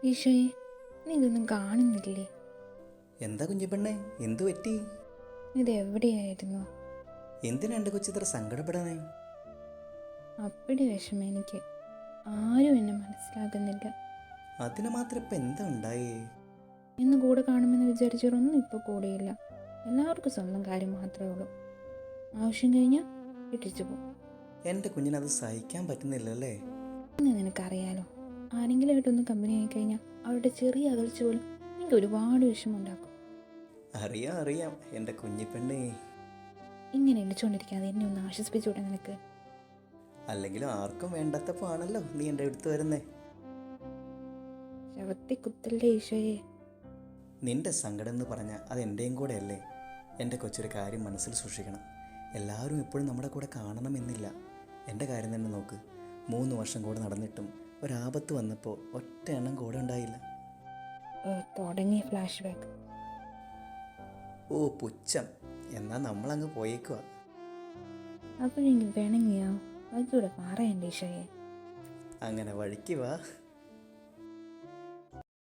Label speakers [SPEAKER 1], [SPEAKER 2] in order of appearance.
[SPEAKER 1] ഈശോയെ, നീ ഇതൊന്നും കാണുന്നില്ലേ?
[SPEAKER 2] എന്താ കുഞ്ഞിപ്പെണ്ണെ, എന്തു പറ്റി?
[SPEAKER 1] ഇത് എവിടെയായിരുന്നു?
[SPEAKER 2] എന്തിനാ എൻ്റെ കൊച്ചിത്ര സങ്കടപ്പെടാനേ?
[SPEAKER 1] അപ്പടി വിഷമം എനിക്ക്. ആരും എന്നെ മനസ്സിലാക്കുന്നില്ല.
[SPEAKER 2] അതിന് മാത്രം ഇപ്പം എന്താ ഉണ്ടായേ?
[SPEAKER 1] ഇന്ന് കൂടെ കാണുമെന്ന് വിചാരിച്ചവരൊന്നും ഇപ്പോൾ കൂടെയില്ല. എല്ലാവർക്കും സ്വന്തം കാര്യം മാത്രമേ ഉള്ളൂ. ആവശ്യം കഴിഞ്ഞാൽ ഇട്ടിച്ചു പോകും.
[SPEAKER 2] എൻ്റെ കുഞ്ഞിനത് സഹിക്കാൻ പറ്റുന്നില്ലല്ലേ?
[SPEAKER 1] ഇന്ന് നിനക്കറിയാലോ, ആരെങ്കിലും ആയിട്ടൊന്ന് കമ്പനി ആയിക്കഴിഞ്ഞാൽ അവരുടെ ചെറിയ അകൽച്ച പോലും എനിക്ക് ഒരുപാട് വിഷമം ഉണ്ടാക്കും.
[SPEAKER 2] അറിയാം അറിയാം എൻ്റെ കുഞ്ഞിപ്പെണ്ണേ.
[SPEAKER 1] ഇങ്ങനെ ഇടിച്ചുകൊണ്ടിരിക്കാതെ എന്നെ ഒന്ന് ആശ്വസിപ്പിച്ചുകൂടെ നിനക്ക്?
[SPEAKER 2] അല്ലെങ്കിലും ആർക്കും വേണ്ടാത്തപ്പോൾ ആണല്ലോ നീ എൻ്റെ അടുത്ത് വരുന്നേ.
[SPEAKER 1] ശവത്തി കുത്തല്ലേ ഈശോയെ.
[SPEAKER 2] നിന്റെ സങ്കടം എന്ന് പറഞ്ഞാൽ അത് എൻ്റെയും കൂടെ അല്ലേ? എൻ്റെ കൊച്ചൊരു കാര്യം മനസ്സിൽ സൂക്ഷിക്കണം. എല്ലാവരും എപ്പോഴും നമ്മുടെ കൂടെ കാണണമെന്നില്ല. എൻ്റെ കാര്യം തന്നെ നോക്ക്. 3 വർഷം കൂടെ നടന്നിട്ടും ഒരാപത്ത് വന്നപ്പോൾ ഒറ്റ എണ്ണം കൂടെ ഉണ്ടായില്ല.
[SPEAKER 1] തുടങ്ങി ഫ്ലാഷ് ബാക്ക്.
[SPEAKER 2] ഓ പുച്ഛം. എന്നാൽ നമ്മളങ്ങ് പോയേക്കുക.
[SPEAKER 1] അപ്പോഴെങ്കിൽ വേണമെങ്കിയോ അതുകൂടെ പറയണ്ടേ ഈശോയെ.
[SPEAKER 2] അങ്ങനെ വഴിക്ക് വാ.